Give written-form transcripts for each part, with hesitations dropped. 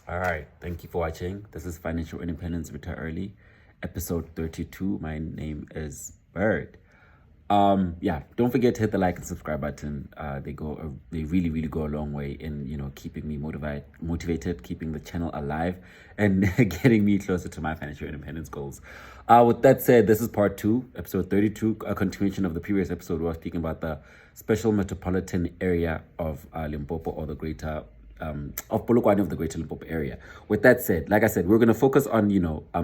All right. Thank you for watching. This is Financial Independence Retire Early, episode 32. My name is Bird. Yeah, don't forget to hit the like and subscribe button. They really, really go a long way in, keeping me motivated, keeping the channel alive, and getting me closer to my financial independence goals. With that said, this is part two, episode 32, a continuation of the previous episode where I was speaking about the special metropolitan area of Limpopo, or the greater of Polokwane, of the greater Limpopo area. With that said, like I said, we're going to focus on,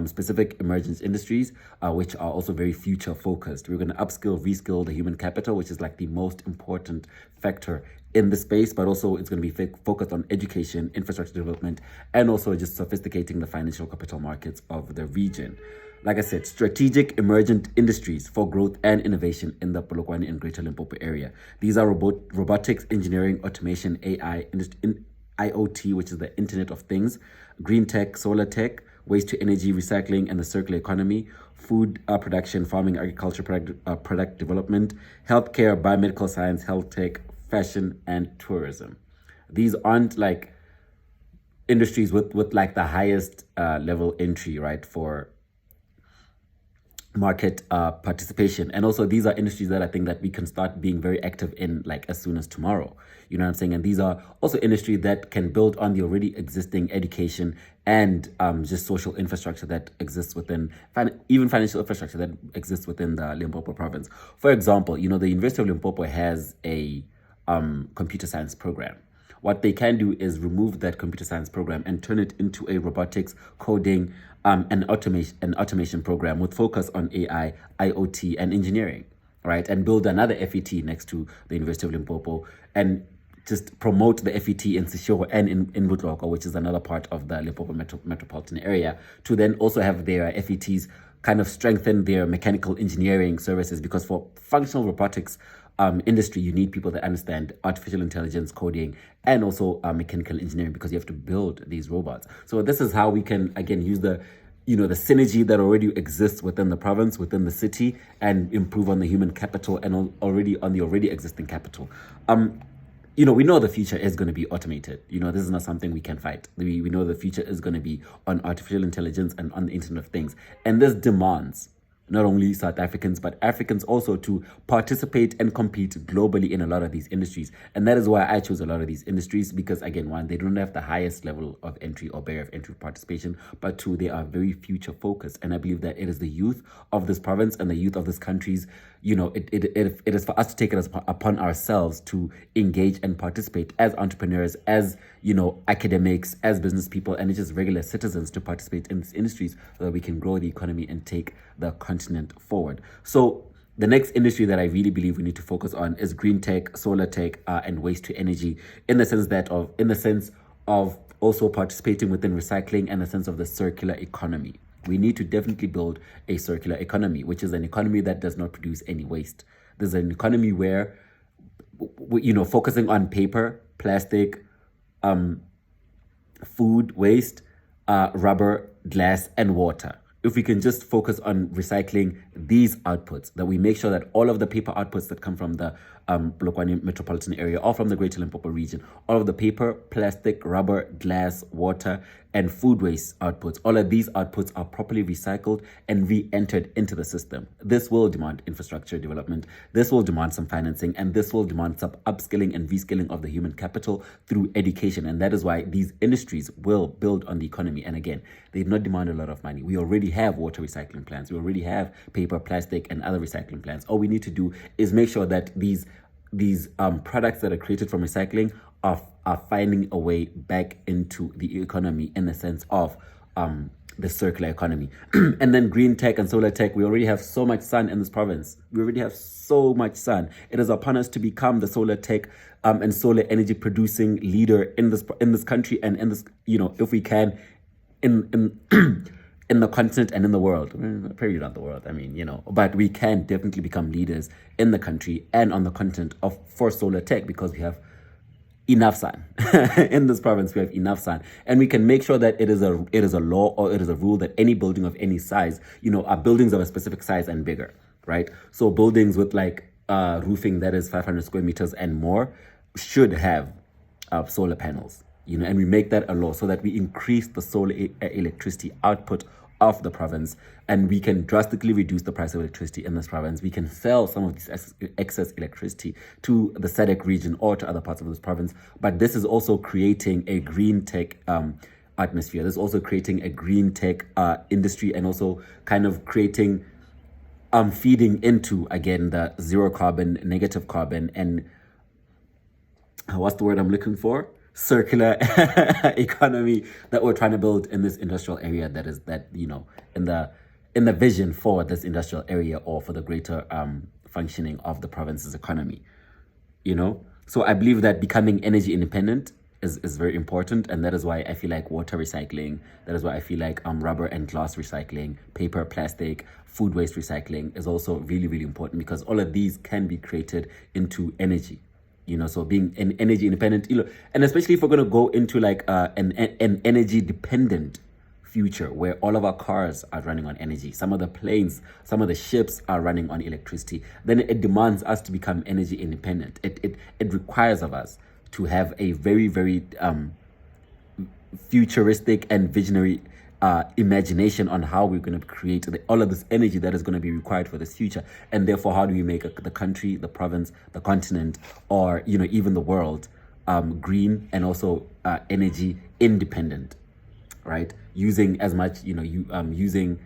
specific emergence industries, which are also very future focused. We're going to upskill, reskill the human capital, which is like the most important factor in the space, but also it's going to be focused on education, infrastructure development, and also just sophisticating the financial capital markets of the region. Like I said, strategic emergent industries for growth and innovation in the Polokwane and Greater Limpopo area. These are robotics, engineering, automation, AI, IoT, which is the Internet of Things, green tech, solar tech, waste to energy, recycling, and the circular economy, food production, farming, agriculture, product development, healthcare, biomedical science, health tech, fashion, and tourism. These aren't like industries with like the highest level entry, right, for market participation. And also these are industries that I think that we can start being very active in like as soon as tomorrow. You know what I'm saying? And these are also industries that can build on the already existing education and just social infrastructure that exists within, even financial infrastructure that exists within the Limpopo province. For example, the University of Limpopo has a computer science program. What they can do is remove that computer science program and turn it into a robotics, coding, and automation program with focus on AI, IoT, and engineering, right? And build another FET next to the University of Limpopo and just promote the FET in Sishoho and in Butloko, which is another part of the Limpopo metropolitan area, to then also have their FETs kind of strengthen their mechanical engineering services, because for functional robotics industry, you need people that understand artificial intelligence, coding, and also mechanical engineering, because you have to build these robots. So this is how we can, again, use the the synergy that already exists within the province, within the city, and improve on the human capital and already on the already existing capital. We know the future is going to be automated. This is not something we can fight. We know the future is going to be on artificial intelligence and on the Internet of Things. And this demands not only South Africans, but Africans also to participate and compete globally in a lot of these industries. And that is why I chose a lot of these industries, because again, one, they don't have the highest level of entry or barrier of entry participation, but two, they are very future focused. And I believe that it is the youth of this province and the youth of this country's, it is for us to take it upon ourselves to engage and participate as entrepreneurs, as, academics, as business people, and just regular citizens to participate in these industries so that we can grow the economy and take the continent forward. So the next industry that I really believe we need to focus on is green tech, solar tech, and waste to energy, in the sense of also participating within recycling and the sense of the circular economy. We need to definitely build a circular economy, which is an economy that does not produce any waste. There's an economy where, focusing on paper, plastic, food waste, rubber, glass, and water. If we can just focus on recycling these outputs, that we make sure that all of the paper outputs that come from the Polokwane metropolitan area or from the Greater Limpopo region, all of the paper, plastic, rubber, glass, water, and food waste outputs, all of these outputs are properly recycled and re-entered into the system. This will demand infrastructure development, this will demand some financing, and this will demand some upskilling and reskilling of the human capital through education. And that is why these industries will build on the economy. And again, they do not demand a lot of money. We already have water recycling plants. We already have paper, plastic, and other recycling plants. All we need to do is make sure that these products that are created from recycling are finding a way back into the economy, in the sense of the circular economy. And then green tech and solar tech, we already have so much sun in this province. We already have so much sun. It is upon us to become the solar tech and solar energy producing leader in this country, and in this, if we can, in in the continent and in the world. Probably not the world, but we can definitely become leaders in the country and on the continent for solar tech, because we have enough sun. In this province, we have enough sun, and we can make sure that it is a law, or it is a rule, that any building of any size, are buildings of a specific size and bigger, right? So buildings with like roofing that is 500 square meters and more should have solar panels. and we make that a law so that we increase the solar electricity output of the province, and we can drastically reduce the price of electricity in this province. We can sell some of this excess electricity to the SADC region or to other parts of this province. But this is also creating a green tech atmosphere. This is also creating a green tech industry, and also kind of creating feeding into, again, the zero carbon, negative carbon, and what's the word I'm looking for? Circular economy that we're trying to build in this industrial area. In the vision for this industrial area, or for the greater functioning of the province's economy. So I believe that becoming energy independent is very important, and that is why I feel like water recycling, that is why I feel like rubber and glass recycling, paper, plastic, food waste recycling is also really, really important, because all of these can be created into energy. So being an energy independent, and especially if we're going to go into like an energy dependent future, where all of our cars are running on energy, some of the planes, some of the ships are running on electricity, then it demands us to become energy independent. It requires of us to have a very, very futuristic and visionary imagination on how we're going to create all of this energy that is going to be required for this future. And therefore, how do we make the country, the province, the continent, or even the world green and also energy independent, right? Using as much, using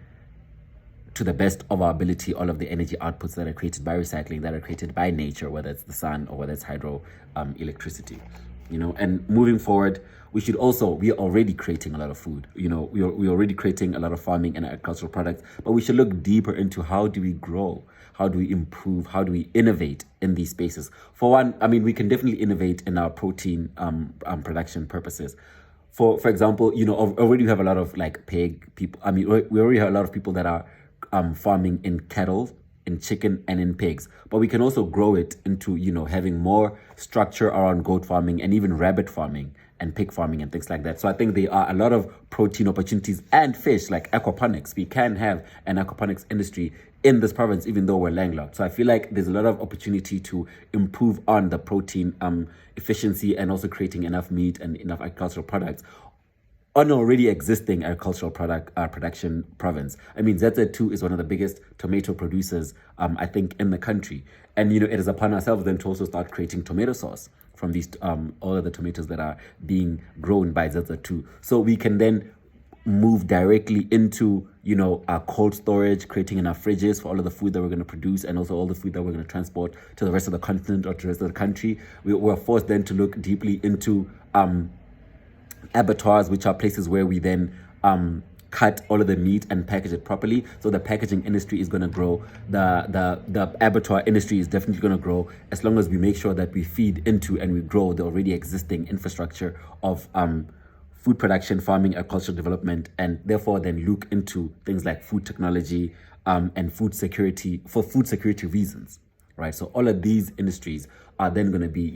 to the best of our ability all of the energy outputs that are created by recycling, that are created by nature, whether it's the sun or whether it's hydro electricity. And moving forward, we are already creating a lot of food. We're already creating a lot of farming and agricultural products, but we should look deeper into how do we grow, how do we improve, how do we innovate in these spaces. For one, we can definitely innovate in our protein production purposes. For example, already we have a lot of like pig people. We already have a lot of people that are farming in cattle, in chicken, and in pigs, but we can also grow it into having more structure around goat farming and even rabbit farming and pig farming and things like that. So I think there are a lot of protein opportunities, and fish, like aquaponics. We can have an aquaponics industry in this province, even though we're landlocked. So I feel like there's a lot of opportunity to improve on the protein efficiency, and also creating enough meat and enough agricultural products on already existing agricultural production province. ZZ2 is one of the biggest tomato producers, I think, in the country. And, it is upon ourselves then to also start creating tomato sauce from these, all of the tomatoes that are being grown by ZZ2. So we can then move directly into, our cold storage, creating enough fridges for all of the food that we're going to produce, and also all the food that we're going to transport to the rest of the continent or to the rest of the country. We're forced then to look deeply into abattoirs, which are places where we then cut all of the meat and package it properly. So the packaging industry is going to grow. The abattoir industry is definitely going to grow, as long as we make sure that we feed into and we grow the already existing infrastructure of food production, farming, agricultural development, and therefore then look into things like food technology and food security, for food security reasons, right? So all of these industries are then going to be,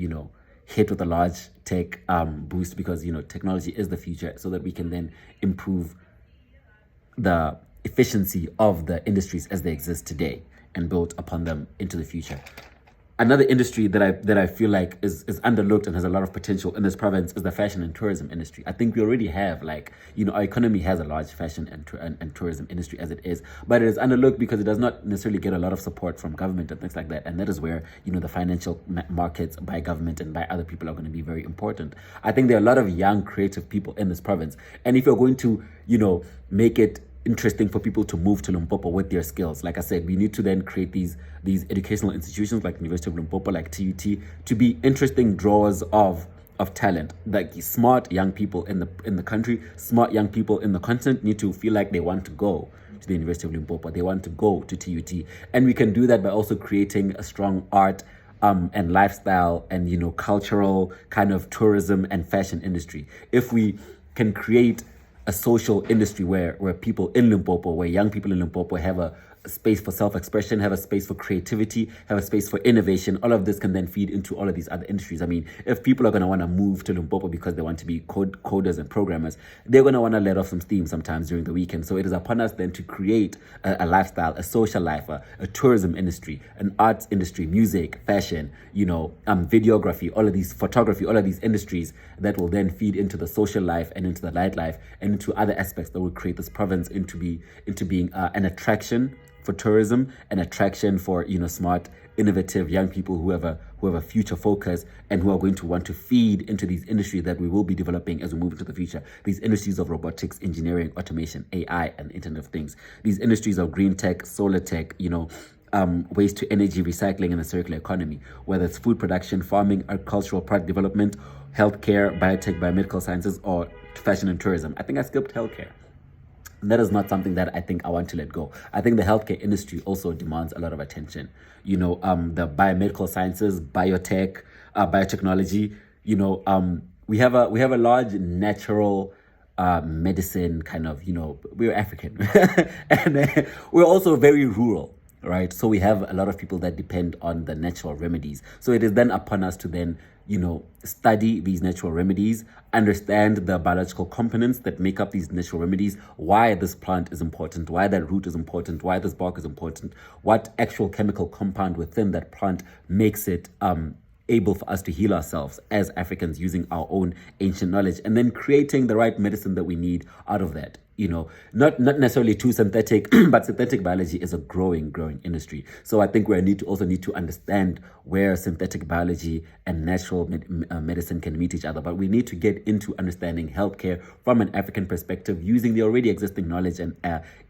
hit with a large tech boost, because technology is the future, so that we can then improve the efficiency of the industries as they exist today and build upon them into the future. Another industry that I feel like is underlooked and has a lot of potential in this province is the fashion and tourism industry. I think we already have, our economy has a large fashion and tourism industry as it is, but it is underlooked because it does not necessarily get a lot of support from government and things like that. And that is where, the financial markets by government and by other people are going to be very important. I think there are a lot of young, creative people in this province. And if you're going to, make it interesting for people to move to Limpopo with their skills, like I said, we need to then create these educational institutions like University of Limpopo, like TUT, to be interesting drawers of talent. Like smart young people in the country, smart young people in the continent need to feel like they want to go to the University of Limpopo, they want to go to TUT. And we can do that by also creating a strong art and lifestyle and cultural kind of tourism and fashion industry. If we can create a social industry where people in Limpopo, where young people in Limpopo have space for self-expression, have a space for creativity, have a space for innovation. All of this can then feed into all of these other industries. I mean, if people are going to want to move to Limpopo because they want to be coders and programmers, they're going to want to let off some steam sometimes during the weekend. So it is upon us then to create a lifestyle, a social life, a tourism industry, an arts industry, music, fashion, videography, all of these, photography, all of these industries that will then feed into the social life and into the nightlife and into other aspects that will create this province into being an attraction for tourism, an attraction for smart, innovative young people who have a future focus and who are going to want to feed into these industries that we will be developing as we move into the future. These industries of robotics, engineering, automation, AI, and Internet of Things. These industries of green tech, solar tech, waste to energy recycling and the circular economy, whether it's food production, farming, agricultural product development, healthcare, biotech, biomedical sciences, or fashion and tourism. I think I skipped healthcare. That is not something that I think I want to let go. I think the healthcare industry also demands a lot of attention. The biomedical sciences, biotech, biotechnology. We have a large natural medicine kind of. We're African, and we're also very rural. Right, so we have a lot of people that depend on the natural remedies. So it is then upon us to then, study these natural remedies, understand the biological components that make up these natural remedies, why this plant is important, why that root is important, why this bark is important, what actual chemical compound within that plant makes it able for us to heal ourselves as Africans using our own ancient knowledge, and then creating the right medicine that we need out of that. Not necessarily too synthetic, but synthetic biology is a growing industry. So I think we need to understand where synthetic biology and natural medicine can meet each other. But we need to get into understanding healthcare from an African perspective, using the already existing knowledge and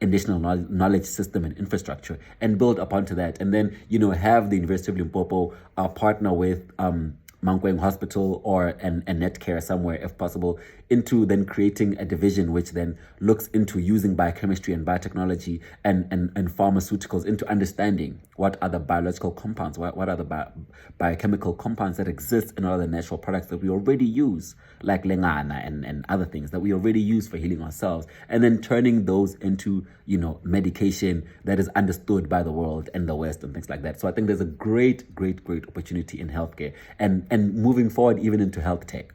additional knowledge system and infrastructure, and build upon to that. And then, have the University of Limpopo partner with Mankweng Hospital or a Netcare somewhere, if possible, into then creating a division which then looks into using biochemistry and biotechnology and pharmaceuticals into understanding what are the biological compounds, what are the biochemical compounds that exist in all the natural products that we already use, like lengana and other things that we already use for healing ourselves, and then turning those into, medication that is understood by the world and the West and things like that. So I think there's a great opportunity in healthcare and moving forward even into health tech.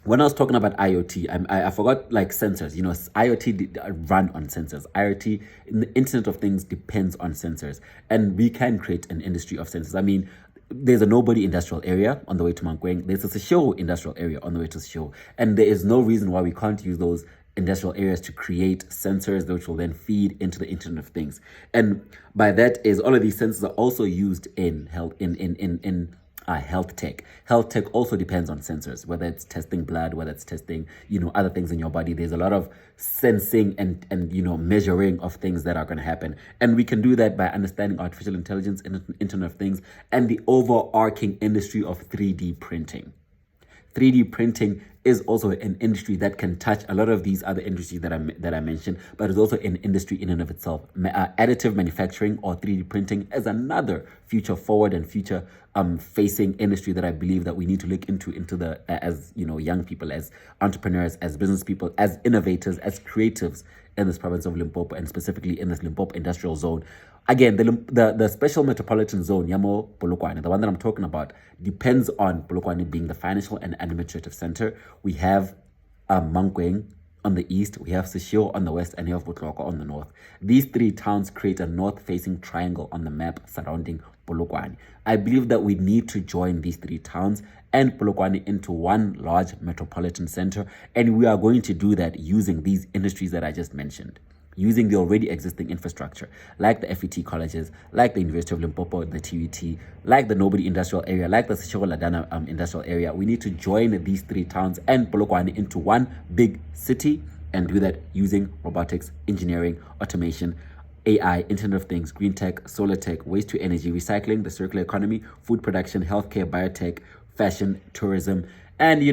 When I was talking about IoT, I forgot sensors. IoT run on sensors. IoT, in the Internet of Things, depends on sensors, and we can create an industry of sensors. I mean, there's a Nobody industrial area on the way to Mankweng. There's a Sesho industrial area on the way to Sesho, and there is no reason why we can't use those industrial areas to create sensors which will then feed into the Internet of Things. And by that is all of these sensors are also used in health health tech. Health tech also depends on sensors, whether it's testing blood, whether it's testing, other things in your body. There's a lot of sensing and measuring of things that are going to happen. And we can do that by understanding artificial intelligence, Internet of Things, and the overarching industry of 3D printing. 3D printing is also an industry that can touch a lot of these other industries that I mentioned, but it's also an industry in and of itself. Additive manufacturing or 3D printing is another future forward and future facing industry that I believe that we need to look into the as young people, as entrepreneurs, as business people, as innovators, as creatives in this province of Limpopo, and specifically in this Limpopo industrial zone. Again, the special metropolitan zone, Yamo Polokwane, the one that I'm talking about, depends on Polokwane being the financial and administrative center. We have Mankweng on the east, we have Seshio on the west, and we have Botloko on the north. These three towns create a north-facing triangle on the map surrounding Polokwane. I believe that we need to join these three towns and Polokwane into one large metropolitan center, and we are going to do that using these industries that I just mentioned, using the already existing infrastructure, like the FET colleges, like the University of Limpopo, the TUT, like the Nobody industrial area, like the Seshogo-Ladana industrial area. We need to join these three towns and Polokwane into one big city, and do that using robotics, engineering, automation, AI, Internet of Things, green tech, solar tech, waste to energy, recycling, the circular economy, food production, healthcare, biotech, fashion, tourism, and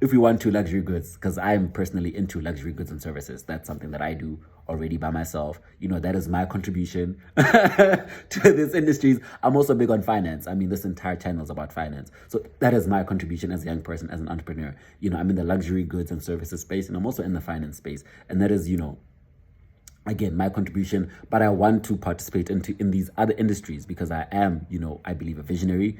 if we want to, luxury goods, because I'm personally into luxury goods and services. That's something that I do already by myself. That is my contribution to these industries. I'm also big on finance. I mean, this entire channel is about finance. So that is my contribution as a young person, as an entrepreneur. I'm in the luxury goods and services space, and I'm also in the finance space. And that is, again, my contribution, but I want to participate in these other industries because I am, I believe, a visionary.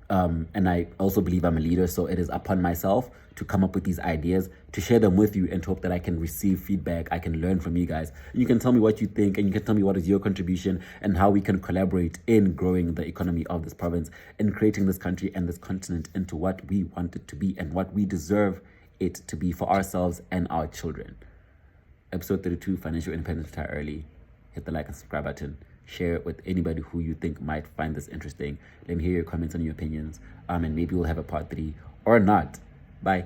And I also believe I'm a leader. So it is upon myself to come up with these ideas, to share them with you, and to hope that I can receive feedback. I can learn from you guys. And you can tell me what you think, and you can tell me what is your contribution and how we can collaborate in growing the economy of this province and creating this country and this continent into what we want it to be and what we deserve it to be for ourselves and our children. Episode 32, Financial Independence Retire Early. Hit the like and subscribe button. Share it with anybody who you think might find this interesting. Let me hear your comments and your opinions. And maybe we'll have a part 3 or not. Bye.